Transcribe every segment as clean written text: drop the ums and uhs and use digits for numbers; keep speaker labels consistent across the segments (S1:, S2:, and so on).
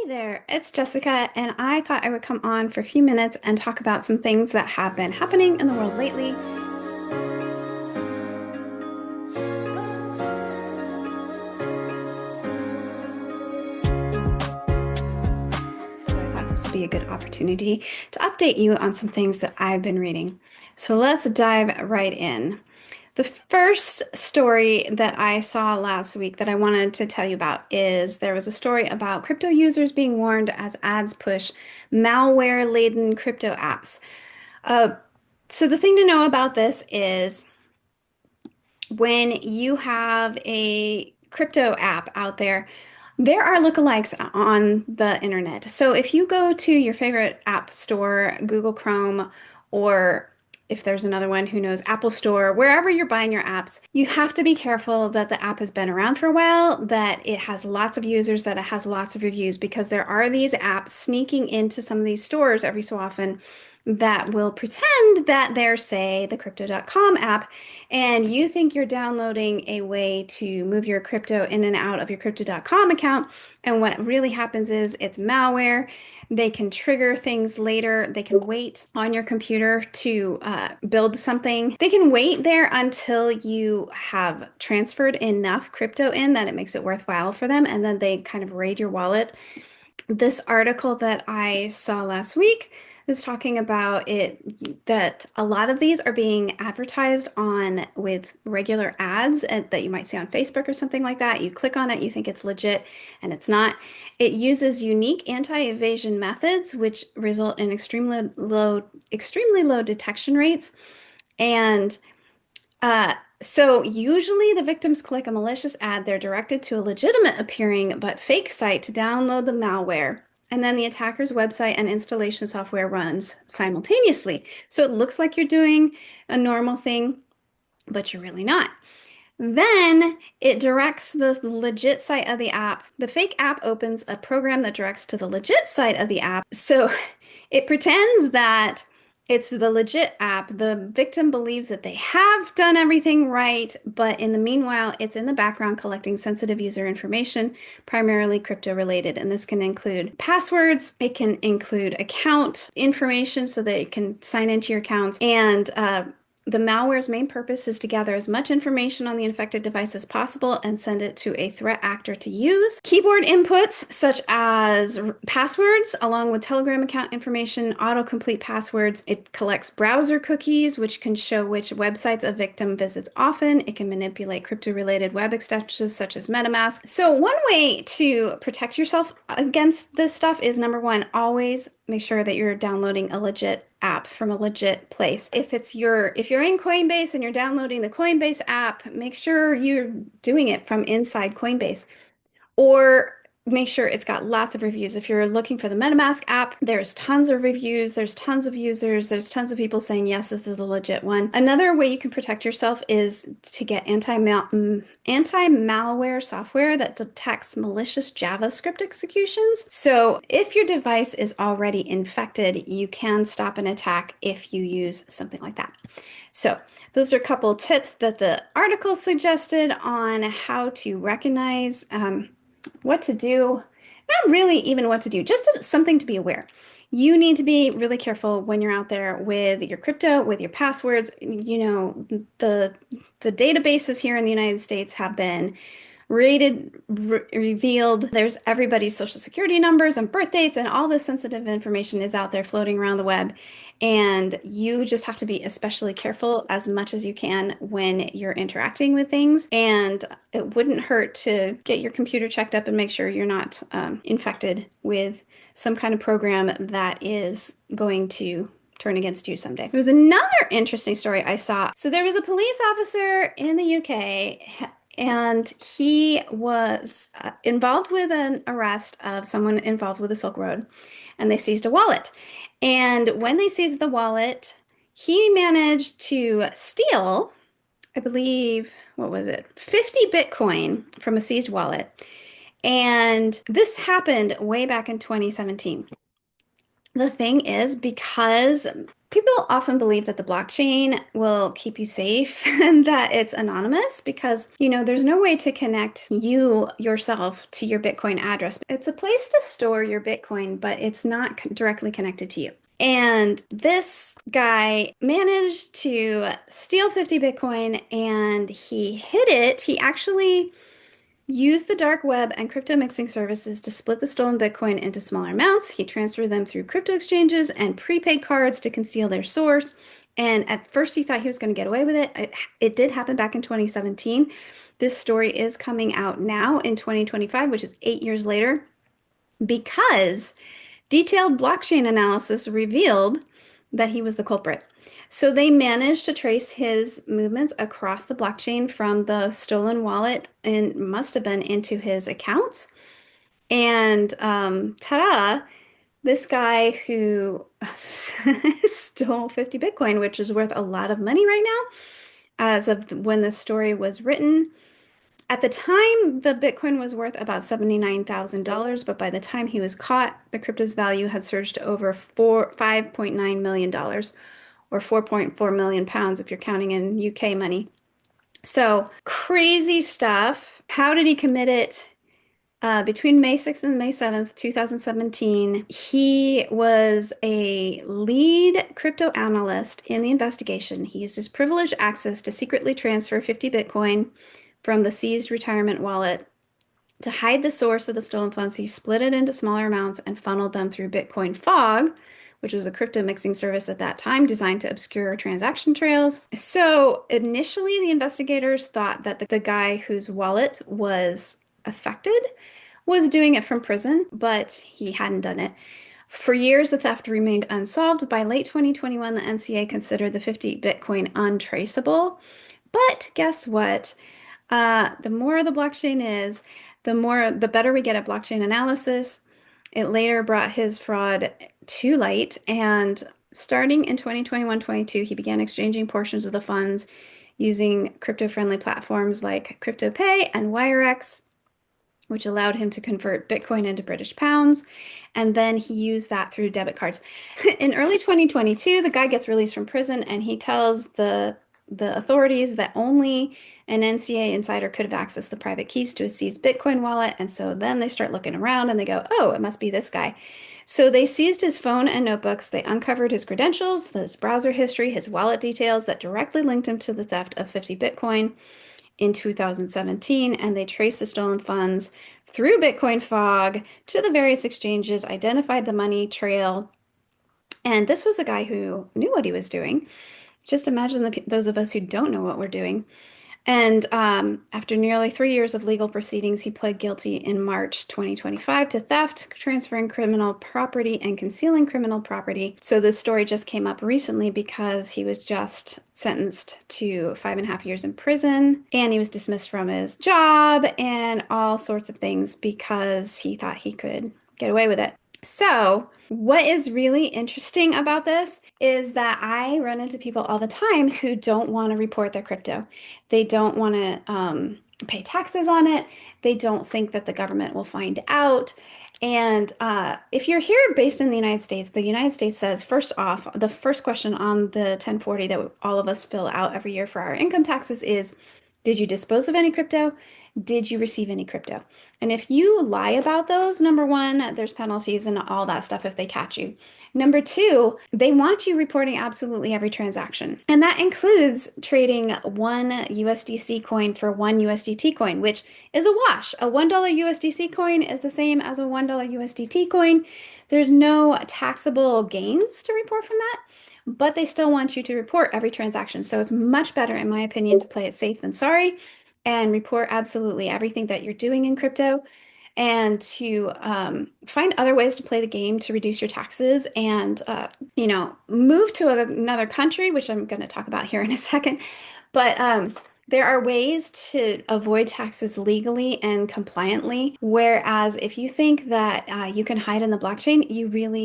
S1: Hey there, it's Jessica, and I thought I would come on for a few minutes and talk about some things that have been happening in the world lately. So I thought this would be a good opportunity to update you on some things that I've been reading. So let's dive right in. The first story that I saw last week that I wanted to tell you about is there was a story about crypto users being warned as ads push malware-laden crypto apps. Uh, so the thing to know about this is when you have a crypto app out there, there are lookalikes on the internet. So if you go to your favorite app store, Google Chrome, or if there's another one, who knows, Apple Store, wherever you're buying your apps, you have to be careful that the app has been around for a while, that it has lots of users, that it has lots of reviews, because there are these apps sneaking into some of these stores every so often that will pretend that they're, say, the crypto.com app, and you think you're downloading a way to move your crypto in and out of your crypto.com account. And what really happens is it's malware. They can trigger things later. They can wait on your computer to build something. They can wait there until you have transferred enough crypto in that it makes it worthwhile for them. And then they kind of raid your wallet. This article that I saw last week is talking about it that a lot of these are being advertised on with regular ads that you might see on Facebook or something like that. You click on it, you think it's legit, and it's not. It uses unique anti-evasion methods, which result in extremely low detection rates. And so usually the victims click a malicious ad, they're directed to a legitimate appearing but fake site to download the malware. And then the attacker's website and installation software runs simultaneously. So it looks like you're doing a normal thing, but you're really not. Then it directs the legit site of the app. The fake app opens a program that directs to the legit site of the app. So it pretends that it's the legit app. The victim believes that they have done everything right, but in the meanwhile, it's in the background collecting sensitive user information, primarily crypto related. And this can include passwords, it can include account information so that it can sign into your accounts, and the malware's main purpose is to gather as much information on the infected device as possible and send it to a threat actor to use. Keyboard inputs such as passwords, along with Telegram account information, autocomplete passwords. It collects browser cookies, which can show which websites a victim visits often. It can manipulate crypto-related web extensions such as MetaMask. So one way to protect yourself against this stuff is, number one, always make sure that you're downloading a legit app from a legit place. If you're in Coinbase and you're downloading the Coinbase app, make sure you're doing it from inside Coinbase. Or make sure it's got lots of reviews. If you're looking for the MetaMask app, there's tons of reviews, there's tons of users, there's tons of people saying, yes, this is the legit one. Another way you can protect yourself is to get anti-malware software that detects malicious JavaScript executions. So if your device is already infected, you can stop an attack if you use something like that. So those are a couple tips that the article suggested on how to recognize what to do. Not really even what to do, just something to be aware. You need to be really careful when you're out there with your crypto, with your passwords. You know, the databases here in the United States have been revealed. There's everybody's social security numbers and birth dates, and all this sensitive information is out there floating around the web. And you just have to be especially careful as much as you can when you're interacting with things. And it wouldn't hurt to get your computer checked up and make sure you're not infected with some kind of program that is going to turn against you someday. There was another interesting story I saw. So there was a police officer in the UK, and he was involved with an arrest of someone involved with the Silk Road, and they seized a wallet. And when they seized the wallet, he managed to steal, I believe, what was it, 50 Bitcoin from a seized wallet. And this happened way back in 2017. The thing is, because people often believe that the blockchain will keep you safe and that it's anonymous because, there's no way to connect you yourself to your Bitcoin address. It's a place to store your Bitcoin, but it's not directly connected to you. And this guy managed to steal 50 Bitcoin and he hid it. He actually used the dark web and crypto mixing services to split the stolen Bitcoin into smaller amounts. He transferred them through crypto exchanges and prepaid cards to conceal their source. And at first, he thought he was going to get away with it. It did happen back in 2017. This story is coming out now in 2025, which is 8 years later, because detailed blockchain analysis revealed that he was the culprit. So they managed to trace his movements across the blockchain from the stolen wallet and must have been into his accounts. And ta-da, this guy who stole 50 Bitcoin, which is worth a lot of money right now, as of when the story was written. At the time, the Bitcoin was worth about $79,000, but by the time he was caught, the crypto's value had surged to over $5.9 million, or 4.4 million pounds if you're counting in UK money. So crazy stuff. How did he commit it? Between May 6th and May 7th, 2017, he was a lead crypto analyst in the investigation. He used his privileged access to secretly transfer 50 Bitcoin from the seized retirement wallet. To hide the source of the stolen funds, he split it into smaller amounts and funneled them through Bitcoin Fog, which was a crypto mixing service at that time designed to obscure transaction trails. So initially, the investigators thought that the guy whose wallet was affected was doing it from prison, but he hadn't done it. For years, the theft remained unsolved. By late 2021, the NCA considered the 50 Bitcoin untraceable. But guess what? The more the blockchain is, the better we get at blockchain analysis. It later brought his fraud to light, and starting in 2021-22, he began exchanging portions of the funds using crypto-friendly platforms like CryptoPay and WireX, which allowed him to convert Bitcoin into British pounds. And then he used that through debit cards. In early 2022, the guy gets released from prison and he tells the authorities that only an NCA insider could have accessed the private keys to a seized Bitcoin wallet. And so then they start looking around and they go, oh, it must be this guy. So they seized his phone and notebooks. They uncovered his credentials, his browser history, his wallet details that directly linked him to the theft of 50 Bitcoin in 2017. And they traced the stolen funds through Bitcoin Fog to the various exchanges, identified the money trail. And this was a guy who knew what he was doing. Just imagine those of us who don't know what we're doing. And after nearly 3 years of legal proceedings, he pled guilty in March 2025 to theft, transferring criminal property, and concealing criminal property. So this story just came up recently because he was just sentenced to 5.5 years in prison, and he was dismissed from his job and all sorts of things because he thought he could get away with it. So, what is really interesting about this is that I run into people all the time who don't want to report their crypto. They don't want to pay taxes on it. They don't think that the government will find out. And if you're here based in the United States says, first off, the first question on the 1040 that all of us fill out every year for our income taxes is, did you dispose of any crypto? Did you receive any crypto? And if you lie about those, number one, there's penalties and all that stuff if they catch you. Number two, they want you reporting absolutely every transaction. And that includes trading one USDC coin for one USDT coin, which is a wash. A $1 USDC coin is the same as a $1 USDT coin. There's no taxable gains to report from that, but they still want you to report every transaction. So it's much better, in my opinion, to play it safe than sorry and report absolutely everything that you're doing in crypto, and to find other ways to play the game to reduce your taxes and move to another country, which I'm going to talk about here in a second. But There are ways to avoid taxes legally and compliantly, whereas if you think that you can hide in the blockchain,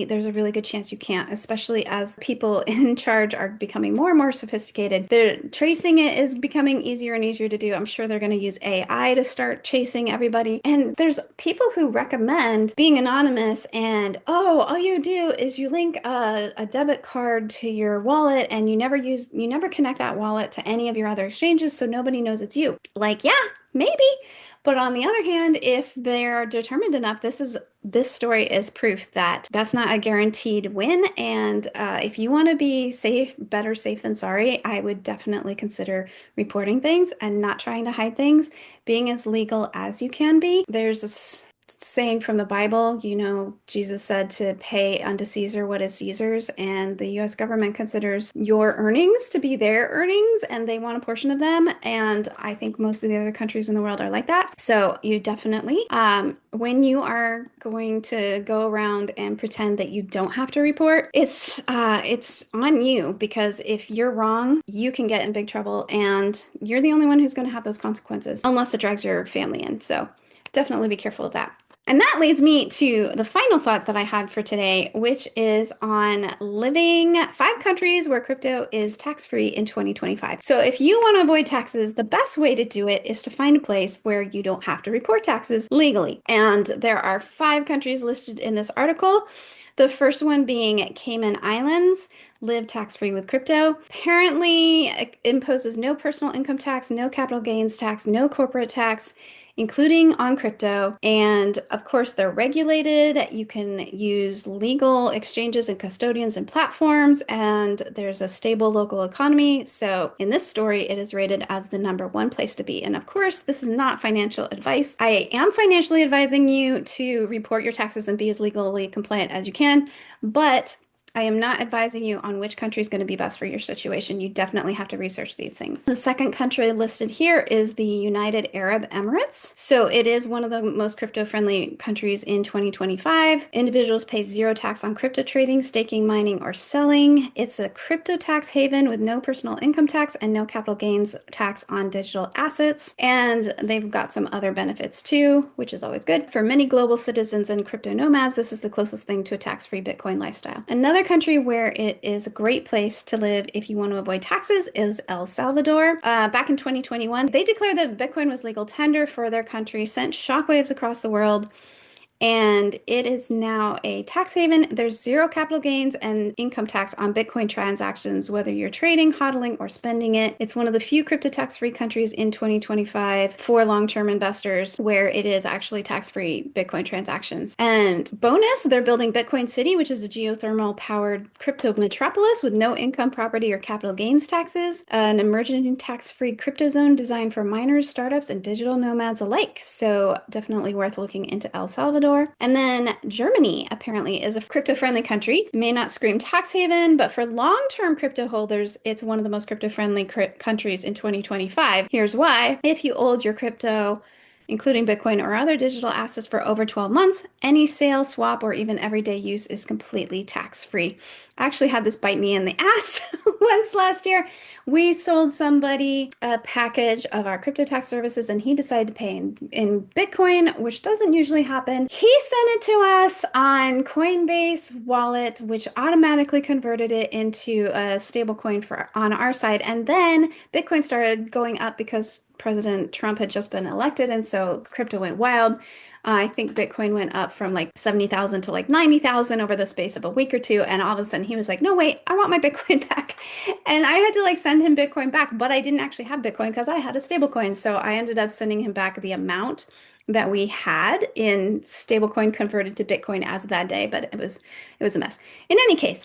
S1: there's a really good chance you can't, especially as people in charge are becoming more and more sophisticated. Tracing it is becoming easier and easier to do. I'm sure they're going to use AI to start chasing everybody. And there's people who recommend being anonymous and, oh, all you do is you link a debit card to your wallet and you never connect that wallet to any of your other exchanges, so nobody knows it's you. Like, yeah, maybe. But on the other hand, if they're determined enough, this story is proof that that's not a guaranteed win. And if you want to be safe, better safe than sorry, I would definitely consider reporting things and not trying to hide things, being as legal as you can be. There's a saying from the Bible, Jesus said to pay unto Caesar what is Caesar's, and the US government considers your earnings to be their earnings, and they want a portion of them. And I think most of the other countries in the world are like that. So you definitely, when you are going to go around and pretend that you don't have to report, it's on you, because if you're wrong, you can get in big trouble, and you're the only one who's going to have those consequences, unless it drags your family in. So definitely be careful of that. And that leads me to the final thought that I had for today, which is on living 5 countries where crypto is tax-free in 2025. So if you want to avoid taxes, the best way to do it is to find a place where you don't have to report taxes legally. And there are 5 countries listed in this article. The first one being Cayman Islands, live tax-free with crypto. Apparently, it imposes no personal income tax, no capital gains tax, no corporate tax, including on crypto. And of course, they're regulated. You can use legal exchanges and custodians and platforms, and there's a stable local economy. So in this story, it is rated as the #1 place to be. And of course, this is not financial advice. I am financially advising you to report your taxes and be as legally compliant as you can, but I am not advising you on which country is going to be best for your situation. You definitely have to research these things. The second country listed here is the United Arab Emirates. So it is one of the most crypto-friendly countries in 2025. Individuals pay 0 tax on crypto trading, staking, mining, or selling. It's a crypto tax haven with no personal income tax and no capital gains tax on digital assets. And they've got some other benefits too, which is always good. For many global citizens and crypto nomads, this is the closest thing to a tax-free Bitcoin lifestyle. Another country where it is a great place to live if you want to avoid taxes is El Salvador. Back in 2021, they declared that Bitcoin was legal tender for their country, sent shockwaves across the world, and it is now a tax haven. There's 0 capital gains and income tax on Bitcoin transactions, whether you're trading, hodling, or spending it. It's one of the few crypto tax-free countries in 2025 for long-term investors where it is actually tax-free Bitcoin transactions. And bonus, they're building Bitcoin City, which is a geothermal-powered crypto metropolis with no income, property, or capital gains taxes, an emerging tax-free crypto zone designed for miners, startups, and digital nomads alike. So definitely worth looking into El Salvador. And then Germany apparently is a crypto-friendly country. It may not scream tax haven, but for long-term crypto holders, it's one of the most crypto-friendly countries in 2025. Here's why. If you hold your crypto, including Bitcoin or other digital assets, for over 12 months, any sale, swap, or even everyday use is completely tax-free. I actually had this bite me in the ass once last year. We sold somebody a package of our crypto tax services, and he decided to pay in Bitcoin, which doesn't usually happen. He sent it to us on Coinbase wallet, which automatically converted it into a stable coin on our side. And then Bitcoin started going up because President Trump had just been elected, and so crypto went wild. I think Bitcoin went up from like 70,000 to like 90,000 over the space of a week or two. And all of a sudden he was like, no, wait, I want my Bitcoin back. And I had to like send him Bitcoin back, but I didn't actually have Bitcoin because I had a stable coin. So I ended up sending him back the amount that we had in stablecoin converted to Bitcoin as of that day, but it was a mess. In any case,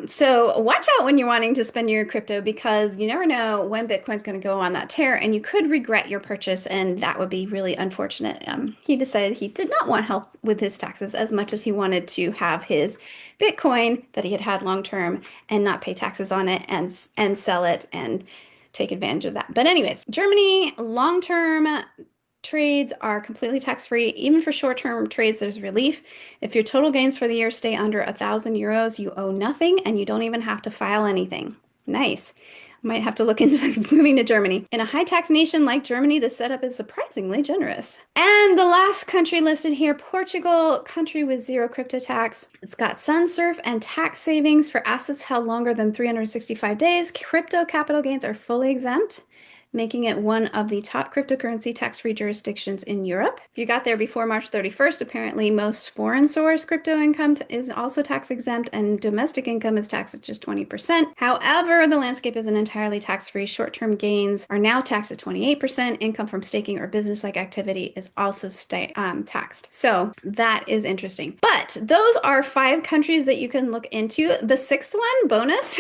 S1: so watch out when you're wanting to spend your crypto, because you never know when Bitcoin's going to go on that tear, and you could regret your purchase, and that would be really unfortunate. He decided he did not want help with his taxes as much as he wanted to have his Bitcoin that he had had long term and not pay taxes on it and sell it and take advantage of that. But anyways, Germany, long term trades are completely tax-free. Even for short-term trades, there's relief. If your total gains for the year stay under €1,000, you owe nothing, and you don't even have to file anything. Nice. Might have to look into moving to Germany. In a high tax nation like Germany, the setup is surprisingly generous. And the last country listed here, Portugal, country with zero crypto tax. It's got sun surf and tax savings for assets held longer than 365 days. Crypto capital gains are fully exempt, making it one of the top cryptocurrency tax-free jurisdictions in Europe. If you got there before March 31st, apparently most foreign source crypto income is also tax exempt and domestic income is taxed at just 20%. However, the landscape isn't entirely tax-free. Short-term gains are now taxed at 28%. Income from staking or business-like activity is also taxed. So that is interesting. But those are 5 countries that you can look into. The 6th one, bonus,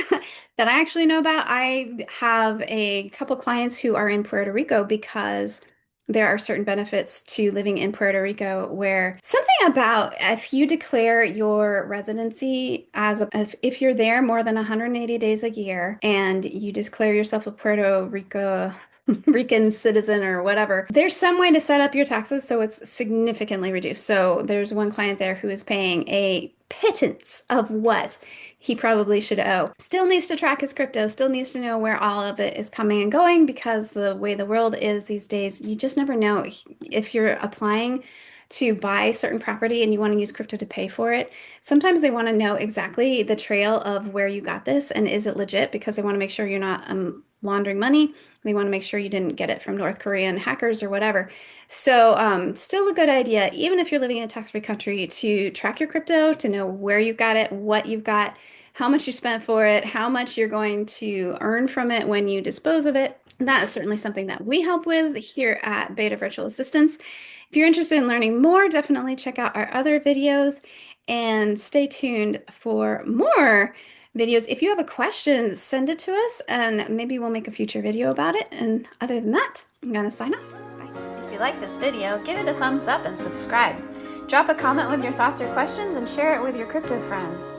S1: that I actually know about. I have a couple clients who are in Puerto Rico because there are certain benefits to living in Puerto Rico where something about if you declare your residency if you're there more than 180 days a year and you declare yourself a Puerto Rican citizen or whatever, there's some way to set up your taxes so it's significantly reduced. So there's one client there who is paying a pittance of what he probably should owe. Still needs to track his crypto, still needs to know where all of it is coming and going because the way the world is these days, you just never know if you're applying to buy certain property and you want to use crypto to pay for it. Sometimes they want to know exactly the trail of where you got this and is it legit because they want to make sure you're not laundering money. They want to make sure you didn't get it from North Korean hackers or whatever. So still a good idea, even if you're living in a tax-free country, to track your crypto, to know where you got it, what you've got, how much you spent for it, how much you're going to earn from it when you dispose of it. That is certainly something that we help with here at Beta Virtual Assistants. If you're interested in learning more, definitely check out our other videos and stay tuned for more videos. If you have a question, send it to us and maybe we'll make a future video about it. And other than that, I'm going to sign off. Bye. If you like this video, give it a thumbs up and subscribe. Drop a comment with your thoughts or questions and share it with your crypto friends.